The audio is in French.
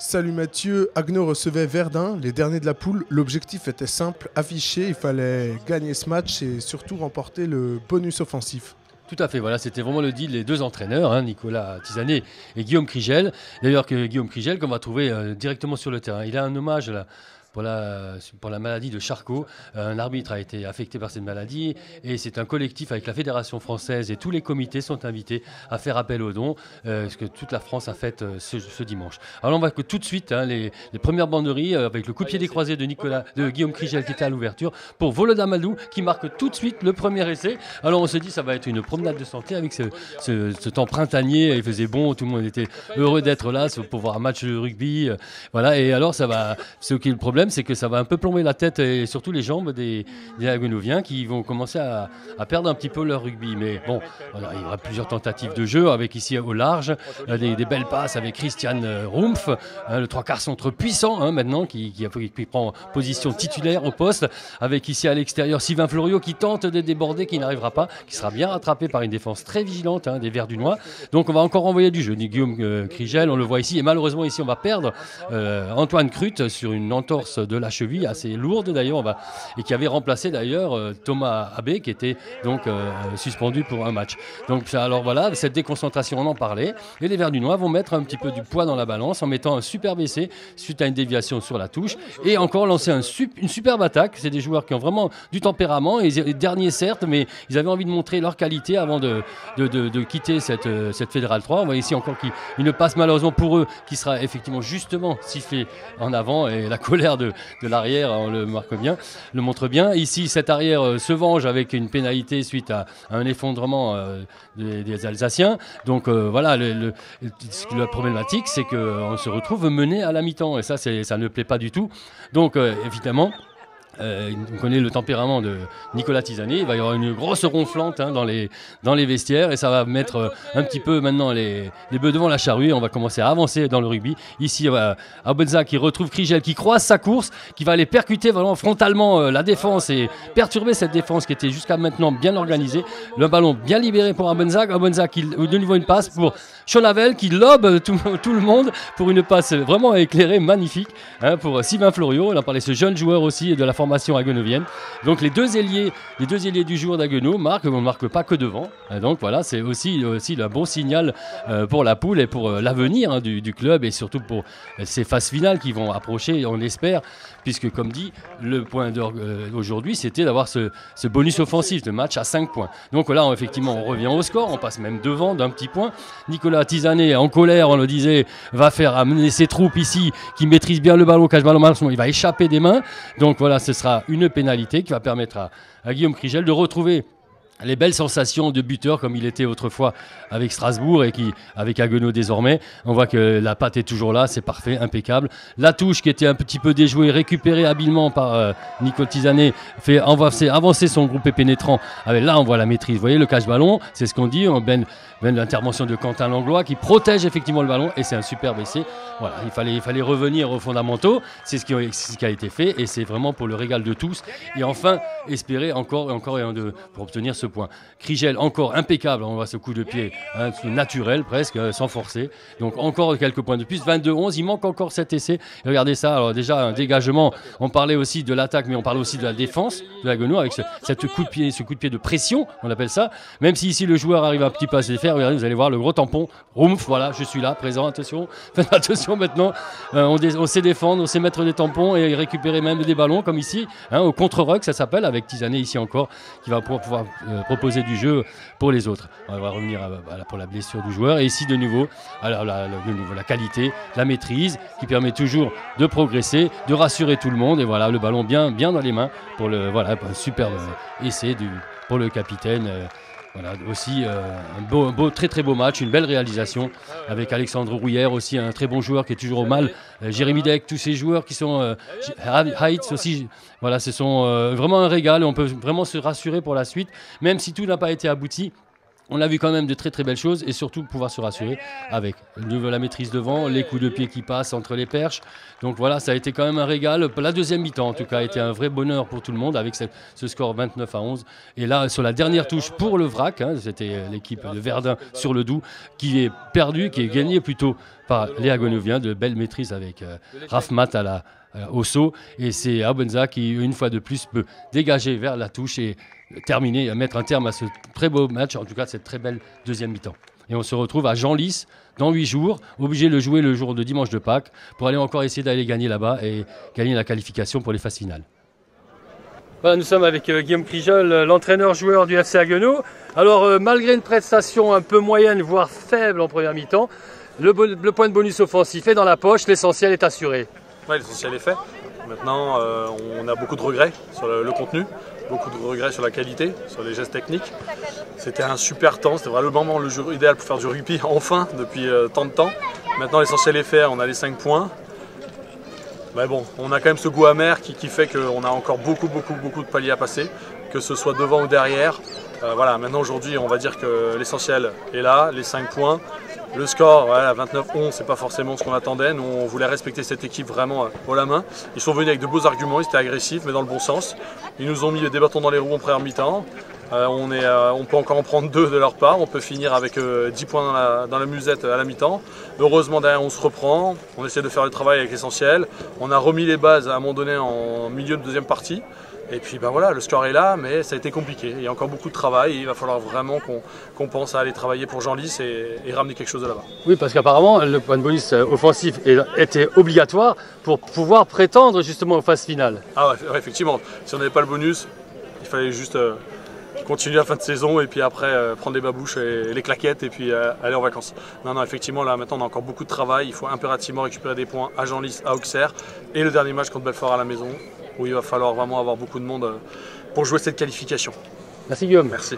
Salut Mathieu, Haguenau recevait Verdun, les derniers de la poule. L'objectif était simple, affiché, il fallait gagner ce match et surtout remporter le bonus offensif. Tout à fait, voilà, c'était vraiment le deal des deux entraîneurs, Nicolas Tisanet et Guillaume Krigel. D'ailleurs, que Guillaume Krigel, qu'on va trouver directement sur le terrain. Il a un hommage là, pour la maladie de Charcot. Un arbitre a été affecté par cette maladie et c'est un collectif avec la Fédération française et tous les comités sont invités à faire appel aux dons, ce que toute la France a fait ce dimanche. Alors on va que tout de suite les premières banderies avec le coup de pied décroisé de Guillaume Krigel qui était à l'ouverture pour Volodamadou qui marque tout de suite le premier essai. Alors on se dit ça va être une promenade de santé avec ce temps printanier, il faisait bon, tout le monde était heureux d'être là pour voir un match de rugby. Voilà, et alors ça va, ce qui est le problème, c'est que ça va un peu plomber la tête et surtout les jambes des Haguenauviens qui vont commencer à perdre un petit peu leur rugby. Mais bon, voilà, il y aura plusieurs tentatives de jeu avec ici au large, des belles passes avec Christian Rumpf, le trois quarts centre puissant maintenant qui prend position titulaire au poste, avec ici à l'extérieur Sylvain Florio qui tente de déborder, qui n'arrivera pas, qui sera bien rattrapé par une défense très vigilante des Verdunois. Donc on va encore envoyer du jeu. Guillaume Krigel, on le voit ici, et malheureusement ici on va perdre Antoine Crut sur une entorse de la cheville assez lourde d'ailleurs, et qui avait remplacé d'ailleurs Thomas Abbé qui était donc suspendu pour un match. Donc alors voilà, cette déconcentration on en parlait, et les Verdunois vont mettre un petit peu du poids dans la balance en mettant un superbe essai suite à une déviation sur la touche et encore lancer une superbe attaque. C'est des joueurs qui ont vraiment du tempérament, et derniers certes, mais ils avaient envie de montrer leur qualité avant de quitter cette Fédérale 3. On voit ici encore une passe malheureusement pour eux qui sera effectivement justement sifflée en avant, et la colère de l'arrière, on le montre bien. Ici, cet arrière se venge avec une pénalité suite à un effondrement des Alsaciens. Donc voilà, la problématique, c'est qu'on se retrouve mené à la mi-temps, et ça ne plaît pas du tout. Donc évidemment, on connaît le tempérament de Nicolas Tisanet. Il va y avoir une grosse ronflante dans les vestiaires, et ça va mettre un petit peu maintenant les bœufs devant la charrue, et on va commencer à avancer dans le rugby. Ici, Abonza qui retrouve Krigel, qui croise sa course, qui va aller percuter vraiment frontalement la défense et perturber cette défense qui était jusqu'à maintenant bien organisée. Le ballon bien libéré pour Abonza qui de nouveau une passe pour Chonavel qui lobe tout le monde pour une passe vraiment éclairée, magnifique, pour Sylvain Florio. On a parlé de ce jeune joueur aussi de la formation haguenovienne. Donc les deux ailiers du jour d'Haguenau marquent, on ne marque pas que devant. Donc voilà, c'est aussi un bon signal pour la poule et pour l'avenir du club, et surtout pour ces phases finales qui vont approcher, on l'espère, puisque comme dit, le point d'orgue aujourd'hui, c'était d'avoir ce bonus offensif de match à 5 points. Donc là, effectivement, on revient au score, on passe même devant d'un petit point. Nicolas Tisanet, en colère, on le disait, va faire amener ses troupes ici, qui maîtrisent bien le ballon, cache-ballon, il va échapper des mains. Donc voilà, ce sera une pénalité qui va permettre à Guillaume Krigel de retrouver les belles sensations de buteur comme il était autrefois avec Strasbourg, et qui avec Haguenau désormais. On voit que la patte est toujours là, c'est parfait, impeccable. La touche qui était un petit peu déjouée, récupérée habilement par Nicolas Tisanet, fait avancer son groupé pénétrant. Là on voit la maîtrise, vous voyez le cache-ballon, c'est ce qu'on dit, l'intervention de Quentin Langlois qui protège effectivement le ballon, et c'est un superbe essai. Voilà, il fallait revenir aux fondamentaux, c'est ce qui a été fait, et c'est vraiment pour le régal de tous, et enfin espérer encore pour obtenir ce point. Krigel encore impeccable, on voit ce coup de pied naturel presque, sans forcer. Donc encore quelques points de plus, 22-11, il manque encore cet essai. Et regardez ça, alors déjà un dégagement, on parlait aussi de l'attaque, mais on parlait aussi de la défense de Haguenau avec ce coup de pied de pression, on appelle ça. Même si ici le joueur arrive un petit peu à se défaire, regardez, vous allez voir le gros tampon, Rumpf, voilà, je suis là, présent, attention, faites attention maintenant, on sait défendre, on sait mettre des tampons et récupérer même des ballons comme ici, au contre-ruck ça s'appelle, avec Tisanet ici encore, qui va pouvoir proposer du jeu pour les autres. On va revenir pour la blessure du joueur, et ici de nouveau la qualité, la maîtrise qui permet toujours de progresser, de rassurer tout le monde, et voilà le ballon bien dans les mains pour un superbe essai pour le capitaine. Voilà, aussi un très très beau match, une belle réalisation avec Alexandre Rouillère aussi, un très bon joueur qui est toujours au mal, Jérémy Deck, tous ces joueurs qui sont Heitz aussi, voilà, ce sont vraiment un régal, et on peut vraiment se rassurer pour la suite, même si tout n'a pas été abouti. On a vu quand même de très très belles choses et surtout pouvoir se rassurer avec la maîtrise devant, les coups de pied qui passent entre les perches. Donc voilà, ça a été quand même un régal. La deuxième mi-temps en tout cas a été un vrai bonheur pour tout le monde avec ce score 29-11. Et là, sur la dernière touche pour le VRAC, hein, c'était l'équipe de Verdun sur le Doubs qui est perdue, qui est gagnée plutôt par Léa Gonouvien, de belle maîtrise avec Rafmat au saut. Et c'est Abenza qui, une fois de plus, peut dégager vers la touche et terminer, mettre un terme à ce très beau match, en tout cas cette très belle deuxième mi-temps. Et on se retrouve à Genlis dans 8 jours, obligé de le jouer le jour de dimanche de Pâques, pour aller encore essayer d'aller gagner là-bas et gagner la qualification pour les phases finales. Voilà, nous sommes avec Guillaume Crijol, l'entraîneur-joueur du FC Haguenau. Alors, malgré une prestation un peu moyenne, voire faible en première mi-temps, le point de bonus offensif est dans la poche, l'essentiel est assuré. Oui, l'essentiel est fait. Maintenant, on a beaucoup de regrets sur le contenu, beaucoup de regrets sur la qualité, sur les gestes techniques. C'était un super temps, c'était vraiment le jeu idéal pour faire du rugby, enfin, depuis tant de temps. Maintenant, l'essentiel est fait, on a les 5 points. Mais bon, on a quand même ce goût amer qui fait qu'on a encore beaucoup de paliers à passer, que ce soit devant ou derrière. Voilà, maintenant aujourd'hui, on va dire que l'essentiel est là, les 5 points. Le score, voilà, 29-11, c'est pas forcément ce qu'on attendait. Nous, on voulait respecter cette équipe vraiment haut la main. Ils sont venus avec de beaux arguments, ils étaient agressifs, mais dans le bon sens. Ils nous ont mis des bâtons dans les roues en première mi-temps. On peut encore en prendre 2 de leur part. On peut finir avec 10 points dans la musette à la mi-temps. Heureusement, derrière, on se reprend. On essaie de faire le travail avec l'essentiel. On a remis les bases à un moment donné en milieu de deuxième partie. Et puis ben voilà, le score est là, mais ça a été compliqué. Il y a encore beaucoup de travail et il va falloir vraiment qu'on pense à aller travailler pour Genlis et ramener quelque chose de là-bas. Oui, parce qu'apparemment, le point de bonus offensif était obligatoire pour pouvoir prétendre justement aux phases finales. Ah ouais, effectivement. Si on n'avait pas le bonus, il fallait juste continuer la fin de saison et puis après prendre les babouches et les claquettes et puis aller en vacances. Non, effectivement, là maintenant on a encore beaucoup de travail. Il faut impérativement récupérer des points à Genlis, à Auxerre et le dernier match contre Belfort à la maison, où il va falloir vraiment avoir beaucoup de monde pour jouer cette qualification. Merci Guillaume. Merci.